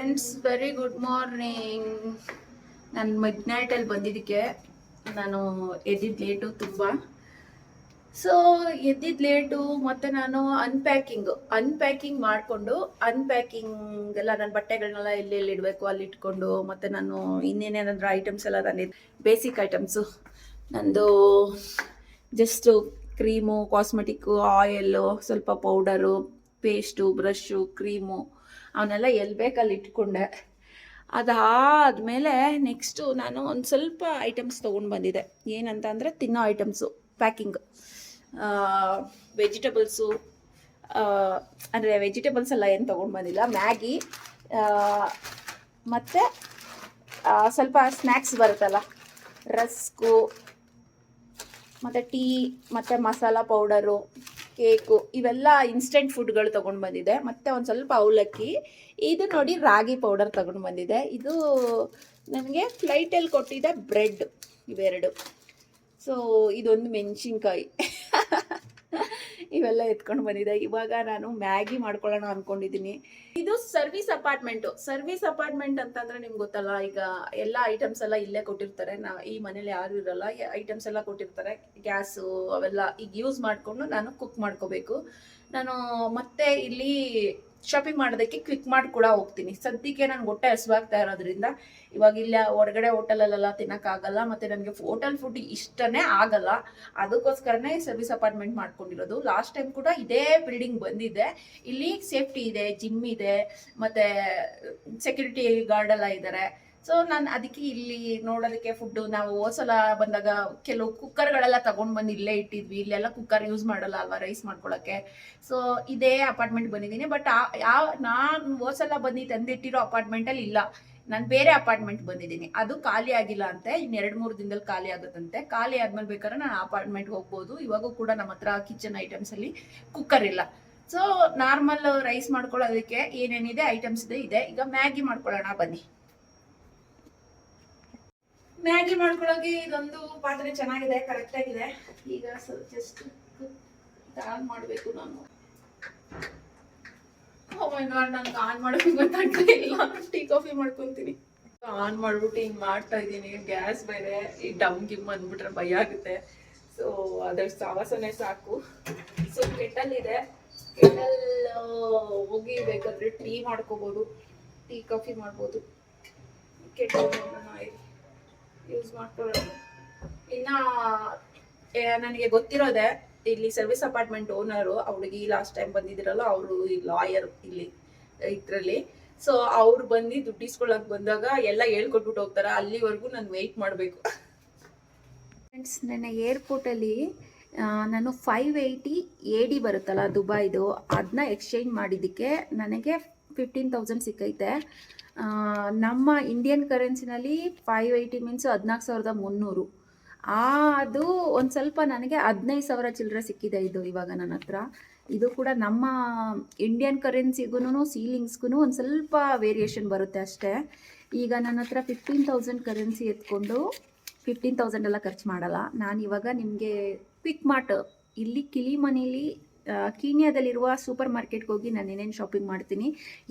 Friends, very good morning. ನಾನು mid ನೈಟಲ್ಲಿ ಬಂದಿದ್ದಕ್ಕೆ ನಾನು ಎದ್ದಿದ್ದು ಲೇಟು ತುಂಬ. ಸೊ ಎದ್ದಿದ್ದು ಲೇಟು, ಮತ್ತು ನಾನು ಅನ್ಪ್ಯಾಕಿಂಗ್ ಮಾಡಿಕೊಂಡು ಅನ್ಪ್ಯಾಕಿಂಗ್ ಎಲ್ಲ ನನ್ನ ಬಟ್ಟೆಗಳನ್ನೆಲ್ಲ ಎಲ್ಲೆಲ್ಲಿ ಇಡಬೇಕು ಅಲ್ಲಿ ಇಟ್ಕೊಂಡು, ಮತ್ತು ನಾನು ಇನ್ನೇನೇನಾದರೂ ಐಟಮ್ಸ್ ಎಲ್ಲ ತಂದಿದ್ದು ಬೇಸಿಕ್ ಐಟಮ್ಸು ನಂದು ಜಸ್ಟು ಕ್ರೀಮು, ಕಾಸ್ಮೆಟಿಕ್ಕು, ಆಯಿಲ್ಲು, ಸ್ವಲ್ಪ ಪೌಡರು, ಪೇಸ್ಟು, ಬ್ರಷು, ಕ್ರೀಮು ಅವನ್ನೆಲ್ಲ ಎಲ್ಲಿ ಬೇಕಲ್ಲಿ ಇಟ್ಕೊಂಡೆ. ಅದಾದಮೇಲೆ ನೆಕ್ಸ್ಟು ನಾನು ಒಂದು ಸ್ವಲ್ಪ ಐಟಮ್ಸ್ ತೊಗೊಂಡು ಬಂದಿದ್ದೆ. ಏನಂತ ಅಂದರೆ ತಿನ್ನೋ ಐಟಮ್ಸು ಪ್ಯಾಕಿಂಗ್, ವೆಜಿಟೇಬಲ್ಸು, ಅಂದರೆ ವೆಜಿಟೇಬಲ್ಸ್ ಎಲ್ಲ ಏನು ತೊಗೊಂಡು ಬಂದಿಲ್ಲ, ಮ್ಯಾಗಿ ಮತ್ತು ಸ್ವಲ್ಪ ಸ್ನ್ಯಾಕ್ಸ್ ಬರುತ್ತಲ್ಲ, ರಸ್ಕು ಮತ್ತು ಟೀ ಮತ್ತು ಮಸಾಲ ಪೌಡರು, ಕೇಕು, ಇವೆಲ್ಲ ಇನ್ಸ್ಟೆಂಟ್ ಫುಡ್ಗಳು ತೊಗೊಂಡು ಬಂದಿದೆ. ಮತ್ತು ಒಂದು ಸ್ವಲ್ಪ ಅವಲಕ್ಕಿ, ಇದು ನೋಡಿ ರಾಗಿ ಪೌಡರ್ ತೊಗೊಂಡು ಬಂದಿದೆ. ಇದು ನನಗೆ ಫ್ಲೈಟಲ್ಲಿ ಕೊಟ್ಟಿದ್ದೆ ಬ್ರೆಡ್, ಇವೆರಡು. ಸೊ ಇದೊಂದು ಮೆಣಸಿನ್ಕಾಯಿ ಇವೆಲ್ಲ ಎತ್ಕೊಂಡು ಬಂದಿದೆ. ಇವಾಗ ನಾನು ಮ್ಯಾಗಿ ಮಾಡ್ಕೊಳ್ಳೋಣ ಅಂದ್ಕೊಂಡಿದ್ದೀನಿ. ಇದು ಸರ್ವಿಸ್ ಅಪಾರ್ಟ್ಮೆಂಟ್ ಅಂತಂದರೆ ನಿಮ್ಗೆ ಗೊತ್ತಲ್ಲ, ಈಗ ಎಲ್ಲ ಐಟಮ್ಸ್ ಎಲ್ಲ ಇಲ್ಲೇ ಕೊಟ್ಟಿರ್ತಾರೆ. ಈ ಮನೇಲಿ ಯಾರು ಇರಲ್ಲ, ಐಟಮ್ಸ್ ಎಲ್ಲ ಕೊಟ್ಟಿರ್ತಾರೆ. ಗ್ಯಾಸು ಅವೆಲ್ಲ ಈಗ ಯೂಸ್ ಮಾಡಿಕೊಂಡು ನಾನು ಕುಕ್ ಮಾಡ್ಕೋಬೇಕು. ನಾನು ಮತ್ತೆ ಇಲ್ಲಿ ಶಾಪಿಂಗ್ ಮಾಡೋದಕ್ಕೆ ಕ್ವಿಕ್ ಮಾರ್ಟ್ ಕೂಡ ಹೋಗ್ತೀನಿ. ಸದ್ಯಕ್ಕೆ ನನಗೆ ಹೊಟ್ಟೆ ಹಸುವಾಗ್ತಾ ಇರೋದ್ರಿಂದ ಇವಾಗ ಇಲ್ಲ ಹೊರಗಡೆ ಹೋಟೆಲಲ್ಲೆಲ್ಲ ತಿನ್ನೋಕ್ಕಾಗಲ್ಲ, ಮತ್ತು ನನಗೆ ಹೋಟೆಲ್ ಫುಡ್ ಇಷ್ಟನೇ ಆಗಲ್ಲ. ಅದಕ್ಕೋಸ್ಕರನೇ ಸರ್ವಿಸ್ ಅಪಾರ್ಟ್ಮೆಂಟ್ ಮಾಡ್ಕೊಂಡಿರೋದು. ಲಾಸ್ಟ್ ಟೈಮ್ ಕೂಡ ಇದೇ ಬಿಲ್ಡಿಂಗ್ ಬಂದಿದ್ದೆ. ಇಲ್ಲಿ ಸೇಫ್ಟಿ ಇದೆ, ಜಿಮ್ ಇದೆ, ಮತ್ತು ಸೆಕ್ಯೂರಿಟಿ ಗಾರ್ಡ್ ಎಲ್ಲ ಇದ್ದಾರೆ. ಸೊ ನಾನು ಅದಕ್ಕೆ ಇಲ್ಲಿ ನೋಡೋದಕ್ಕೆ ಫುಡ್ಡು, ನಾವು ಹೋದ್ಸಲ ಬಂದಾಗ ಕೆಲವು ಕುಕ್ಕರ್ಗಳೆಲ್ಲ ತೊಗೊಂಡು ಬಂದು ಇಲ್ಲೇ ಇಟ್ಟಿದ್ವಿ. ಇಲ್ಲೆಲ್ಲ ಕುಕ್ಕರ್ ಯೂಸ್ ಮಾಡಲ್ಲ ಅಲ್ವಾ ರೈಸ್ ಮಾಡ್ಕೊಳ್ಳೋಕ್ಕೆ. ಸೊ ಇದೇ ಅಪಾರ್ಟ್ಮೆಂಟ್ ಬಂದಿದ್ದೀನಿ. ಬಟ್ ನಾನು ಹೋದ್ಸಲ ಬಂದು ತಂದಿಟ್ಟಿರೋ ಅಪಾರ್ಟ್ಮೆಂಟಲ್ಲಿ ಇಲ್ಲ, ನಾನು ಬೇರೆ ಅಪಾರ್ಟ್ಮೆಂಟ್ ಬಂದಿದ್ದೀನಿ. ಅದು ಖಾಲಿ ಆಗಿಲ್ಲ ಅಂತೆ, ಇನ್ನು 2-3 ದಿನದಲ್ಲಿ ಖಾಲಿ ಆಗುತ್ತಂತೆ. ಖಾಲಿ ಆದ್ಮೇಲೆ ಬೇಕಾದ್ರೆ ನಾನು ಅಪಾರ್ಟ್ಮೆಂಟ್ ಹೋಗ್ಬೋದು. ಇವಾಗೂ ಕೂಡ ನಮ್ಮ ಹತ್ರ ಕಿಚನ್ ಐಟಮ್ಸಲ್ಲಿ ಕುಕ್ಕರ್ ಇಲ್ಲ. ಸೊ ನಾರ್ಮಲ್ ರೈಸ್ ಮಾಡ್ಕೊಳ್ಳೋದಕ್ಕೆ ಏನೇನಿದೆ ಐಟಮ್ಸ್ ಇದೆ. ಈಗ ಮ್ಯಾಗಿ ಮಾಡ್ಕೊಳ್ಳೋಣ ಬನ್ನಿ. ಮ್ಯಾಗಿ ಮಾಡ್ಕೊಳ್ಳೋಕೆ ಇದೊಂದು ಪಾತ್ರೆ ಚೆನ್ನಾಗಿದೆ, ಕರೆಕ್ಟಾಗಿದೆ. ಈಗ ಜಸ್ಟ್ ಆನ್ ಮಾಡಬೇಕು ನಾನು. ಓ ಮೈ ಗಾಡ್, ನನಗೆ ಆನ್ ಮಾಡೋಕೆ ಗೊತ್ತಾಗ್ತಾ ಇಲ್ಲ. ಟೀ ಕಾಫಿ ಮಾಡ್ಕೊತೀನಿ. ಆನ್ ಮಾಡ್ಬಿಟ್ಟು ಹಿಂಗೆ ಮಾಡ್ತಾ ಇದ್ದೀನಿ. ಗ್ಯಾಸ್ ಬೇರೆ, ಈ ಡಮ್ ಗಿಮ್ ಅಂದ್ಬಿಟ್ರೆ ಭಯ ಆಗುತ್ತೆ. ಸೊ ಅದ್ರ ಸಾವಾಸನೆ ಸಾಕು. ಸೊ ಕೆಟಲ್ ಇದೆ, ಕೆಟಲ್ ಹೋಗಿ ಬೇಕಾದ್ರೆ ಟೀ ಮಾಡ್ಕೋಬೋದು, ಟೀ ಕಾಫಿ ಮಾಡ್ಬೋದು. ಕೆಟಲ್ ಯೂಸ್ ಮಾಡ್ಕೊಳ್ಳೋಣ. ಇನ್ನು ನನಗೆ ಗೊತ್ತಿರೋದೆ, ಇಲ್ಲಿ ಸರ್ವಿಸ್ ಅಪಾರ್ಟ್ಮೆಂಟ್ ಓನರು, ಅವ್ರಿಗೆ ಲಾಸ್ಟ್ ಟೈಮ್ ಬಂದಿದ್ರಲ್ಲ, ಅವರು ಈ ಲಾಯರ್ ಇಲ್ಲಿ ಇದರಲ್ಲಿ. ಸೊ ಅವ್ರು ಬಂದು ದುಡ್ಡು ಇಸ್ಕೊಳ್ಳೋಕೆ ಬಂದಾಗ ಎಲ್ಲ ಹೇಳ್ಕೊಟ್ಬಿಟ್ಟು ಹೋಗ್ತಾರೆ. ಅಲ್ಲಿವರೆಗೂ ನಾನು ವೆಯ್ಟ್ ಮಾಡಬೇಕು. ಫ್ರೆಂಡ್ಸ್, ನನ್ನ ಏರ್ಪೋರ್ಟಲ್ಲಿ ನಾನು 580 AD ಬರುತ್ತಲ್ಲ ದುಬೈದು, ಅದನ್ನ ಎಕ್ಸ್ಚೇಂಜ್ ಮಾಡಿದ್ದಕ್ಕೆ ನನಗೆ 15,000 ಸಿಕ್ಕೈತೆ. ನಮ್ಮ ಇಂಡಿಯನ್ ಕರೆನ್ಸಿನಲ್ಲಿ 580 ಮೀನ್ಸ್ 14,300. ಅದು ಒಂದು ಸ್ವಲ್ಪ ನನಗೆ 15,000 ಚಿಲ್ಲರೆ ಸಿಕ್ಕಿದೆ ಇದು ಇವಾಗ ನನ್ನ ಹತ್ರ. ಇದು ಕೂಡ ನಮ್ಮ ಇಂಡಿಯನ್ ಕರೆನ್ಸಿಗೂ ಸೀಲಿಂಗ್ಸ್ಗೂ ಒಂದು ಸ್ವಲ್ಪ ವೇರಿಯೇಷನ್ ಬರುತ್ತೆ ಅಷ್ಟೇ. ಈಗ ನನ್ನ ಹತ್ರ 15,000 ಕರೆನ್ಸಿ ಎತ್ಕೊಂಡು 15,000 ಎಲ್ಲ ಖರ್ಚು ಮಾಡಲ್ಲ ನಾನು. ಇವಾಗ ನಿಮಗೆ ಕ್ವಿಕ್ ಮಾರ್ಟ್ ಇಲ್ಲಿ ಕಿಲಿಮನೇಲಿ ಕೀನ್ಯಾದಲ್ಲಿರುವ ಸೂಪರ್ ಮಾರ್ಕೆಟ್ಗೆ ಹೋಗಿ ನಾನು ಏನೇನು ಶಾಪಿಂಗ್ ಮಾಡ್ತೀನಿ,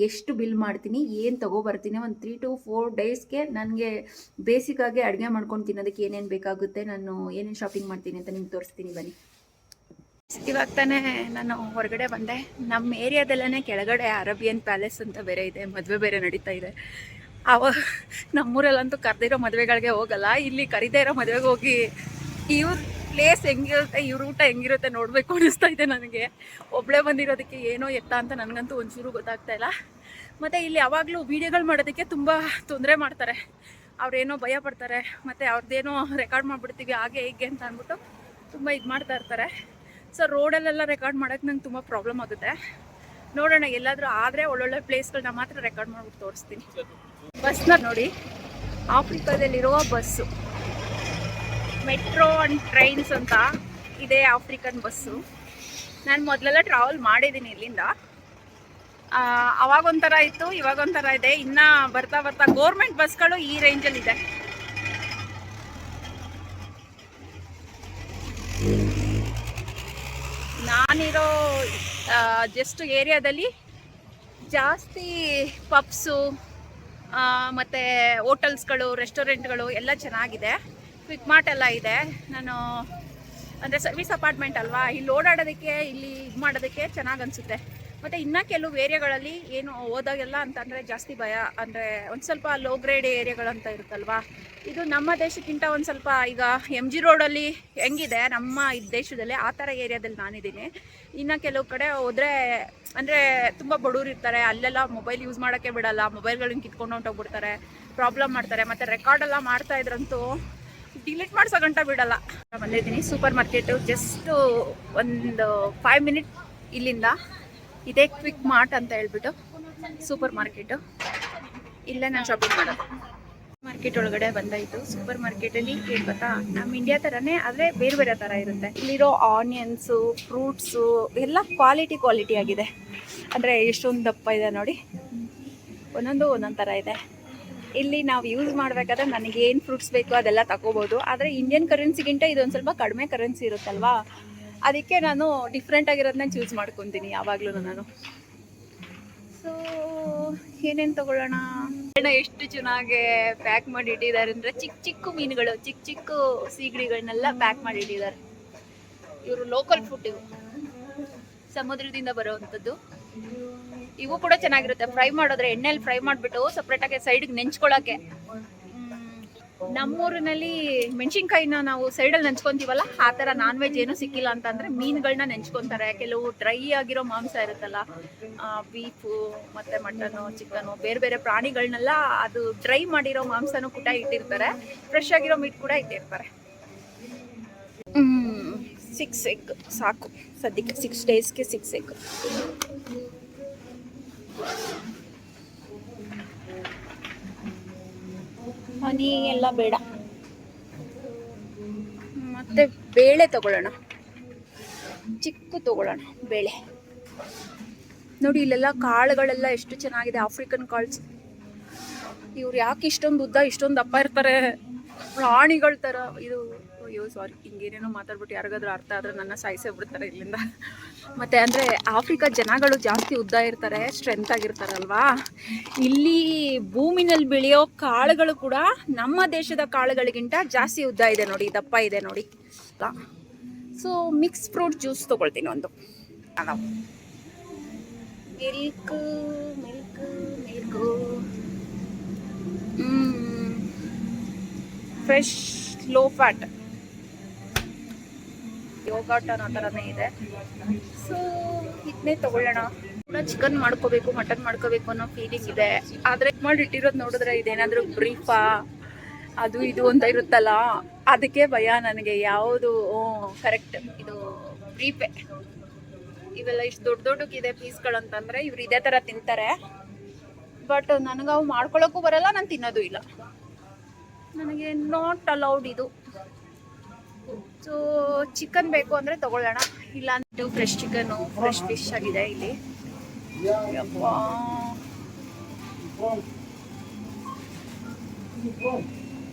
ಎಷ್ಟು ಬಿಲ್ ಮಾಡ್ತೀನಿ, ಏನು ತೊಗೊಬರ್ತೀನಿ, ಒಂದು 3 to 4 ಡೇಸ್ಗೆ ನನಗೆ ಬೇಸಿಕ್ಕಾಗಿ ಅಡುಗೆ ಮಾಡ್ಕೊಂಡು ತಿನ್ನೋದಕ್ಕೆ ಏನೇನು ಬೇಕಾಗುತ್ತೆ, ನಾನು ಏನೇನು ಶಾಪಿಂಗ್ ಮಾಡ್ತೀನಿ ಅಂತ ನಿಮ್ಗೆ ತೋರಿಸ್ತೀನಿ ಬನ್ನಿ. ಇವಾಗ ತಾನೇ ನಾನು ಹೊರಗಡೆ ಬಂದೆ. ನಮ್ಮ ಏರಿಯಾದಲ್ಲೇ ಕೆಳಗಡೆ ಅರೇಬಿಯನ್ ಪ್ಯಾಲೇಸ್ ಅಂತ ಬೇರೆ ಇದೆ, ಮದುವೆ ಬೇರೆ ನಡೀತಾ ಇದೆ. ನಮ್ಮೂರಲ್ಲಂತೂ ಕರೆದಿರೋ ಮದುವೆಗಳಿಗೆ ಹೋಗಲ್ಲ, ಇಲ್ಲಿ ಕರೀದೇ ಇರೋ ಮದುವೆಗೆ ಹೋಗಿ ಇವ್ರ ಪ್ಲೇಸ್ ಹೆಂಗಿರುತ್ತೆ, ಇವ್ರ ಊಟ ಹೆಂಗಿರುತ್ತೆ ನೋಡಬೇಕು ಅನ್ನಿಸ್ತಾ ಇದೆ ನನಗೆ. ಒಬ್ಬಳೇ ಬಂದಿರೋದಕ್ಕೆ ಏನೋ ಎತ್ತ ಅಂತ ನನಗಂತೂ ಒಂಚೂರು ಗೊತ್ತಾಗ್ತಾ ಇಲ್ಲ. ಮತ್ತು ಇಲ್ಲಿ ಯಾವಾಗಲೂ ವೀಡಿಯೋಗಳು ಮಾಡೋದಕ್ಕೆ ತುಂಬ ತೊಂದರೆ ಮಾಡ್ತಾರೆ. ಅವ್ರೇನೋ ಭಯ ಪಡ್ತಾರೆ, ಮತ್ತು ಅವ್ರದ್ದೇನೋ ರೆಕಾರ್ಡ್ ಮಾಡಿಬಿಡ್ತೀವಿ ಹಾಗೆ ಹೀಗೆ ಅಂತ ಅಂದ್ಬಿಟ್ಟು ತುಂಬ ಇದು ಮಾಡ್ತಾ ಇರ್ತಾರೆ. ಸೊ ರೋಡಲ್ಲೆಲ್ಲ ರೆಕಾರ್ಡ್ ಮಾಡೋಕ್ಕೆ ನಂಗೆ ತುಂಬ ಪ್ರಾಬ್ಲಮ್ ಆಗುತ್ತೆ. ನೋಡೋಣ, ಎಲ್ಲಾದರೂ ಆದರೆ ಒಳ್ಳೊಳ್ಳೆ ಪ್ಲೇಸ್ಗಳನ್ನ ಮಾತ್ರ ರೆಕಾರ್ಡ್ ಮಾಡಿಬಿಟ್ಟು ತೋರಿಸ್ತೀನಿ. ಬಸ್ನ ನೋಡಿ, ಆಫ್ರಿಕಾದಲ್ಲಿರುವ ಬಸ್ಸು, ಮೆಟ್ರೋ ಆ್ಯಂಡ್ ಟ್ರೈನ್ಸ್ ಅಂತ ಇದೆ ಆಫ್ರಿಕನ್ ಬಸ್ಸು. ನಾನು ಮೊದಲೆಲ್ಲ ಟ್ರಾವೆಲ್ ಮಾಡಿದ್ದೀನಿ ಇಲ್ಲಿಂದ. ಅವಾಗೊಂಥರ ಇತ್ತು, ಇವಾಗೊಂಥರ ಇದೆ. ಇನ್ನು ಬರ್ತಾ ಬರ್ತಾ ಗೋರ್ಮೆಂಟ್ ಬಸ್ಗಳು ಈ ರೇಂಜಲ್ಲಿದೆ. ನಾನಿರೋ ಜಸ್ಟ್ ಏರಿಯಾದಲ್ಲಿ ಜಾಸ್ತಿ ಪಬ್ಸು ಮತ್ತು ಹೋಟೆಲ್ಸ್ಗಳು, ರೆಸ್ಟೋರೆಂಟ್ಗಳು ಎಲ್ಲ ಚೆನ್ನಾಗಿದೆ. ಕ್ವಿಕ್ ಮಾರ್ಟ್ ಎಲ್ಲ ಇದೆ. ನಾನು ಅಂದರೆ ಸರ್ವಿಸ್ ಅಪಾರ್ಟ್ಮೆಂಟ್ ಅಲ್ವಾ, ಇಲ್ಲಿ ಓಡಾಡೋದಕ್ಕೆ, ಇಲ್ಲಿ ಇದು ಮಾಡೋದಕ್ಕೆ ಚೆನ್ನಾಗಿ ಅನಿಸುತ್ತೆ. ಮತ್ತು ಇನ್ನೂ ಕೆಲವು ಏರಿಯಾಗಳಲ್ಲಿ ಏನು ಹೋದಾಗೆಲ್ಲ ಅಂತಂದರೆ ಜಾಸ್ತಿ ಭಯ, ಅಂದರೆ ಒಂದು ಸ್ವಲ್ಪ ಲೋ ಗ್ರೇಡ್ ಏರಿಯಾಗಳಂತ ಇರುತ್ತಲ್ವಾ. ಇದು ನಮ್ಮ ದೇಶಕ್ಕಿಂತ ಒಂದು ಸ್ವಲ್ಪ, ಈಗ MG ರೋಡಲ್ಲಿ ಹೆಂಗಿದೆ ನಮ್ಮ ದೇಶದಲ್ಲಿ, ಆ ಥರ ಏರಿಯಾದಲ್ಲಿ ನಾನಿದ್ದೀನಿ. ಇನ್ನು ಕೆಲವು ಕಡೆ ಹೋದರೆ ಅಂದರೆ ತುಂಬ ಬಡವ್ರು ಇರ್ತಾರೆ, ಅಲ್ಲೆಲ್ಲ ಮೊಬೈಲ್ ಯೂಸ್ ಮಾಡೋಕ್ಕೆ ಬಿಡಲ್ಲ, ಮೊಬೈಲ್ಗಳನ್ನ ಕಿತ್ಕೊಂಡು ಹೊಂಟೋಗ್ಬಿಡ್ತಾರೆ, ಪ್ರಾಬ್ಲಮ್ ಮಾಡ್ತಾರೆ. ಮತ್ತು ರೆಕಾರ್ಡೆಲ್ಲ ಮಾಡ್ತಾ ಇದ್ರಂತೂ ಡಿಲೀಟ್ ಮಾಡ್ಸೋ ಗಂಟ ಬಿಡಲ್ಲ. ಬಂದಿದ್ದೀನಿ ಸೂಪರ್ ಮಾರ್ಕೆಟು, ಜಸ್ಟ್ ಒಂದು 5 ಮಿನಿಟ್ ಇಲ್ಲಿಂದ ಇದೇ ಕ್ವಿಕ್ ಮಾರ್ಟ್ ಅಂತ ಹೇಳ್ಬಿಟ್ಟು ಸೂಪರ್ ಮಾರ್ಕೆಟು. ಇಲ್ಲೇ ನಾನು ಶಾಪಿಂಗ್ ಮಾಡೋದು. ಮಾರ್ಕೆಟ್ ಒಳಗಡೆ ಬಂದಾಯಿತು. ಸೂಪರ್ ಮಾರ್ಕೆಟಲ್ಲಿ ಏನು ಗೊತ್ತಾ, ನಮ್ಮ ಇಂಡಿಯಾ ಥರನೇ ಆದರೆ ಬೇರೆ ಬೇರೆ ಥರ ಇರುತ್ತೆ. ಇಲ್ಲಿರೋ ಆನಿಯನ್ಸು, ಫ್ರೂಟ್ಸು ಎಲ್ಲ ಕ್ವಾಲಿಟಿ ಆಗಿದೆ. ಅಂದರೆ ಎಷ್ಟೊಂದು ದಪ್ಪ ಇದೆ ನೋಡಿ, ಒಂದೊಂದು ಥರ ಇದೆ. ಇಲ್ಲಿ ನಾವು ಯೂಸ್ ಮಾಡಬೇಕಾದ್ರೆ ನನಗೇನು ಫ್ರೂಟ್ಸ್ ಬೇಕೋ ಅದೆಲ್ಲ ತಗೋಬೋದು. ಆದರೆ ಇಂಡಿಯನ್ ಕರೆನ್ಸಿಗಿಂತ ಇದೊಂದು ಸ್ವಲ್ಪ ಕಡಿಮೆ ಕರೆನ್ಸಿ ಇರುತ್ತಲ್ವಾ, ಅದಕ್ಕೆ ನಾನು ಡಿಫ್ರೆಂಟ್ ಆಗಿರೋದನ್ನ ಚೂಸ್ ಮಾಡ್ಕೊತೀನಿ ಯಾವಾಗಲೂ ನಾನು. ಸೊ ಏನೇನು ತೊಗೊಳ್ಳೋಣ, ಎಷ್ಟು ಚೆನ್ನಾಗಿ ಪ್ಯಾಕ್ ಮಾಡಿ ಇಟ್ಟಿದ್ದಾರೆ ಅಂದರೆ, ಚಿಕ್ಕ ಮೀನುಗಳು, ಚಿಕ್ಕ ಸೀಗಡಿಗಳನ್ನೆಲ್ಲ ಪ್ಯಾಕ್ ಮಾಡಿ ಇಟ್ಟಿದ್ದಾರೆ. ಇವರು ಲೋಕಲ್ ಫುಡ್, ಇವು ಸಮುದ್ರದಿಂದ ಬರೋವಂಥದ್ದು. ಇವು ಕೂಡ ಚೆನ್ನಾಗಿರುತ್ತೆ. ಫ್ರೈ ಮಾಡಿದ್ರೆ ಎಣ್ಣೆಯಲ್ಲಿ ಫ್ರೈ ಮಾಡಿಬಿಟ್ಟು ಸಪ್ರೇಟಾಗಿ ಸೈಡಿಗೆ ನೆಂಚ್ಕೊಳ್ಳೋಕ್ಕೆ. ನಮ್ಮೂರಿನಲ್ಲಿ ಮೆಣಸಿನ್ಕಾಯಿನ ನಾವು ಸೈಡಲ್ಲಿ ನೆಂಚ್ಕೊತೀವಲ್ಲ, ಆ ಥರ ನಾನ್ ವೆಜ್ ಏನೂ ಸಿಕ್ಕಿಲ್ಲ ಅಂತಂದರೆ ಮೀನುಗಳನ್ನ ನೆಂಚ್ಕೊತಾರೆ. ಕೆಲವು ಡ್ರೈ ಆಗಿರೋ ಮಾಂಸ ಇರುತ್ತಲ್ಲ, ಬೀಫು ಮತ್ತು ಮಟನು, ಚಿಕನು, ಬೇರೆ ಬೇರೆ ಪ್ರಾಣಿಗಳನ್ನೆಲ್ಲ ಅದು ಡ್ರೈ ಮಾಡಿರೋ ಮಾಂಸನೂ ಕೂಡ ಇಟ್ಟಿರ್ತಾರೆ. ಫ್ರೆಶ್ ಆಗಿರೋ ಮೀಟ್ ಕೂಡ ಇಟ್ಟಿರ್ತಾರೆ. 6 ಎಗ್ ಸಾಕು ಸದ್ಯಕ್ಕೆ, 6 ಡೇಸ್ಗೆ 6 ಎಗ್. ಹನಿ ಎಲ್ಲ ಬೇಡ. ಮತ್ತೆ ಬೇಳೆ ತಗೊಳ್ಳೋಣ, ಚಿಕ್ಕ ತಗೊಳ್ಳೋಣ ಬೇಳೆ. ನೋಡಿ ಇಲ್ಲೆಲ್ಲ ಕಾಳುಗಳೆಲ್ಲ ಎಷ್ಟು ಚೆನ್ನಾಗಿದೆ, ಆಫ್ರಿಕನ್ ಕಾಳ್ಸ್. ಇವ್ರು ಯಾಕೆ ಇಷ್ಟೊಂದು ಉದ್ದ, ಇಷ್ಟೊಂದು ದಪ್ಪ ಇರ್ತಾರೆ, ಪ್ರಾಣಿಗಳ ಥರ. ಇದು ಅಯ್ಯೋ ಸಾರಿ, ಹಿಂಗೇನೇನೋ ಮಾತಾಡ್ಬಿಟ್ಟು ಯಾರಿಗಾದ್ರೂ ಅರ್ಥ ಆದರೆ ನನ್ನ ಸಾಯಿಸೇ ಬಿಡ್ತಾರೆ ಇಲ್ಲಿಂದ. ಮತ್ತು ಅಂದರೆ ಆಫ್ರಿಕಾ ಜನಗಳು ಜಾಸ್ತಿ ಉದ್ದ ಇರ್ತಾರೆ, ಸ್ಟ್ರೆಂತ್ ಆಗಿರ್ತಾರಲ್ವಾ. ಇಲ್ಲಿ ಭೂಮಿನಲ್ಲಿ ಬೆಳೆಯೋ ಕಾಳುಗಳು ಕೂಡ ನಮ್ಮ ದೇಶದ ಕಾಳುಗಳಿಗಿಂತ ಜಾಸ್ತಿ ಉದ್ದ ಇದೆ ನೋಡಿ, ದಪ್ಪ ಇದೆ ನೋಡಿ. ಸೊ ಮಿಕ್ಸ್ ಫ್ರೂಟ್ ಜ್ಯೂಸ್ ತೊಗೊಳ್ತೀನಿ ಒಂದು. Milk fresh low fat yogurt ಅನ್ನೋ ಥರನೇ ಇದೆ. ಸೊ ಇದನ್ನೇ ತಗೊಳ್ಳೋಣ. ಚಿಕನ್ ಮಾಡ್ಕೋಬೇಕು, ಮಟನ್ ಮಾಡ್ಕೋಬೇಕು ಅನ್ನೋ ಫೀಲಿಂಗ್ ಇದೆ. ಆದರೆ ಮಾಡಿಟ್ಟಿರೋದು ನೋಡಿದ್ರೆ ಇದೇನಾದರೂ ಬ್ರೀಫಾ ಅದು ಇದು ಅಂತ ಇರುತ್ತಲ್ಲ, ಅದಕ್ಕೆ ಭಯ ನನಗೆ. ಯಾವುದು ಕರೆಕ್ಟ್ ಇದು ಬ್ರೀಫೆ. ಇವೆಲ್ಲ ಇಷ್ಟು ದೊಡ್ಡಕ್ಕಿದೆ ಪೀಸ್ಗಳಂತಂದರೆ ಇವ್ರು ಇದೇ ಥರ ತಿಂತಾರೆ. ಬಟ್ ನನಗೆ ಅವು ಮಾಡ್ಕೊಳ್ಳೋಕ್ಕೂ ಬರಲ್ಲ, ನಾನು ತಿನ್ನೋದು ಇಲ್ಲ. ನನಗೆ ನಾಟ್ ಅಲೌಡ್ ಇದು. ಸೊ ಚಿಕನ್ ಬೇಕು ಅಂದರೆ ತೊಗೊಳ್ಳೋಣ, ಇಲ್ಲ ಅಂದ್ಬಿಟ್ಟು ಫ್ರೆಶ್ ಚಿಕನ್ನು, ಫ್ರೆಶ್ ಫಿಶ್ ಆಗಿದೆ ಇಲ್ಲಿ.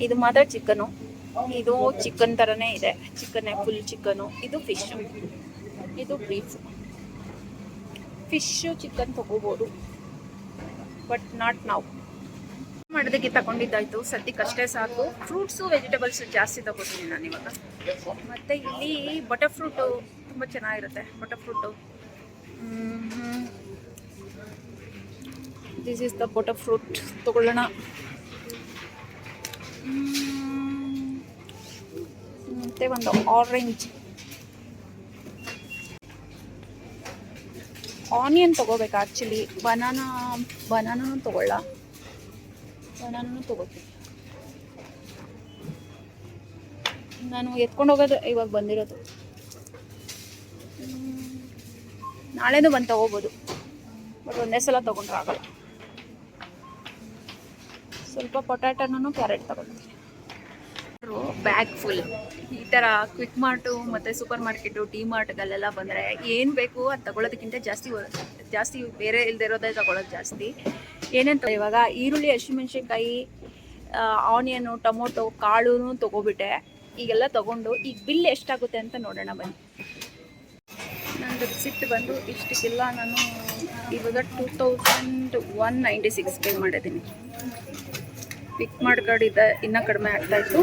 ಇದು ಮಾತ್ರ ಚಿಕನು, ಇದು ಚಿಕನ್ ಥರನೇ ಇದೆ, ಚಿಕನ್ನೇ ಫುಲ್ ಚಿಕನು. ಇದು ಫಿಶು, ಇದು ಬೀಫ್. ಫಿಶು ಚಿಕನ್ ತೊಗೋಬೋದು, ಬಟ್ ನಾಟ್ ನಾವು. ಮಾಡೋದಕ್ಕೆ ತಗೊಂಡಿದ್ದಾಯ್ತು, ಸದ್ಯಕ್ಕಷ್ಟೇ ಸಾಕು. ಫ್ರೂಟ್ಸು ವೆಜಿಟೇಬಲ್ಸು ಜಾಸ್ತಿ ತಗೋತೀನಿ ನಾನು ಇವಾಗ. ಮತ್ತು ಇಲ್ಲಿ ಬಟರ್ ಫ್ರೂಟು ತುಂಬ ಚೆನ್ನಾಗಿರುತ್ತೆ. Butter fruit, this is the butter fruit ತಗೊಳ್ಳೋಣ. ಮತ್ತು ಒಂದು ಆರೆಂಜ್, ಆನಿಯನ್ ತೊಗೋಬೇಕು ಆ್ಯಕ್ಚುಲಿ. ಬನಾನೂ ತೊಗೊಳ್ಳ, ಬನಾನೂ ತೊಗೋತೀನಿ. ನಾನು ಎತ್ಕೊಂಡು ಹೋಗೋದು ಇವಾಗ ಬಂದಿರೋದು, ನಾಳೆನೂ ಬಂದು ತೊಗೋಬೋದು, ಬಟ್ ಒಂದೇ ಸಲ ತೊಗೊಂಡ್ರೆ ಆಗಲ್ಲ. ಸ್ವಲ್ಪ ಪೊಟ್ಯಾಟೋನೂ ಕ್ಯಾರೆಟ್ ತೊಗೊಳ್ತೀನಿ. Bag full. ಈ ಥರ ಕ್ವಿಕ್ ಮಾರ್ಟು ಮತ್ತು ಸೂಪರ್ ಮಾರ್ಕೆಟು, ಡಿ ಮಾರ್ಟ್ಗಳೆಲ್ಲ ಬಂದರೆ ಏನು ಬೇಕು ಅದು ತಗೊಳ್ಳೋದಕ್ಕಿಂತ ಜಾಸ್ತಿ ಬೇರೆ ಇಲ್ಲದೆ ಇರೋದೇ ತಗೊಳ್ಳೋದು ಜಾಸ್ತಿ. ಏನೇನು ಇವಾಗ ಈರುಳ್ಳಿ, ಹಸಿಮೆಣ್ಸಿನ್ಕಾಯಿ, ಆನಿಯನು, ಟೊಮೊಟೊ, ಕಾಳು ತೊಗೊಬಿಟ್ಟೆ. ಈಗೆಲ್ಲ ತೊಗೊಂಡು ಈಗ ಬಿಲ್ ಎಷ್ಟಾಗುತ್ತೆ ಅಂತ ನೋಡೋಣ ಬನ್ನಿ. ನಾನು ಸಿಟ್ಟು ಬಂದು ಇಷ್ಟಕ್ಕೆಲ್ಲ ನಾನು ಇವಾಗ 2196 ಪೇ ಮಾಡಿದ್ದೀನಿ. ಪಿಕ್ ಮಾಡ್ಕೊಂಡಿದ್ದೆ, ಇನ್ನೂ ಕಡಿಮೆ ಆಗ್ತಾಯಿತ್ತು.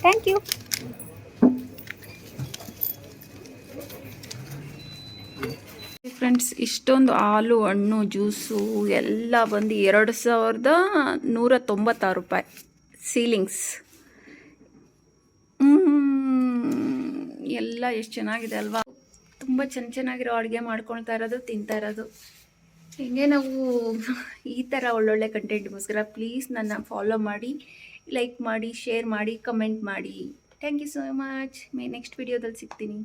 Thank you. ಫ್ರೆಂಡ್ಸ್, ಇಷ್ಟೊಂದು ಹಾಲು, ಹಣ್ಣು, ಜ್ಯೂಸು ಎಲ್ಲ ಬಂದು 2196 ರೂಪಾಯಿ ಸೀಲಿಂಗ್ಸ್. ಎಲ್ಲ ಎಷ್ಟು ಚೆನ್ನಾಗಿದೆ ಅಲ್ವಾ? ತುಂಬ ಚೆನ್ನಾಗಿರೋ ಅಡುಗೆ ಮಾಡ್ಕೊಳ್ತಾ ಇರೋದು, ತಿಂತಾ ಇರೋದು. ಹಿಂಗೆ ನಾವು ಈ ಥರ ಒಳ್ಳೊಳ್ಳೆ ಕಂಟೆಂಟ್ಗೋಸ್ಕರ ಪ್ಲೀಸ್ ನನ್ನ ಫಾಲೋ ಮಾಡಿ, ಲೈಕ್ ಮಾಡಿ, ಶೇರ್ ಮಾಡಿ, ಕಮೆಂಟ್ ಮಾಡಿ. Thank you so much. Next ವಿಡಿಯೋದಲ್ಲಿ ಸಿಗ್ತೀನಿ.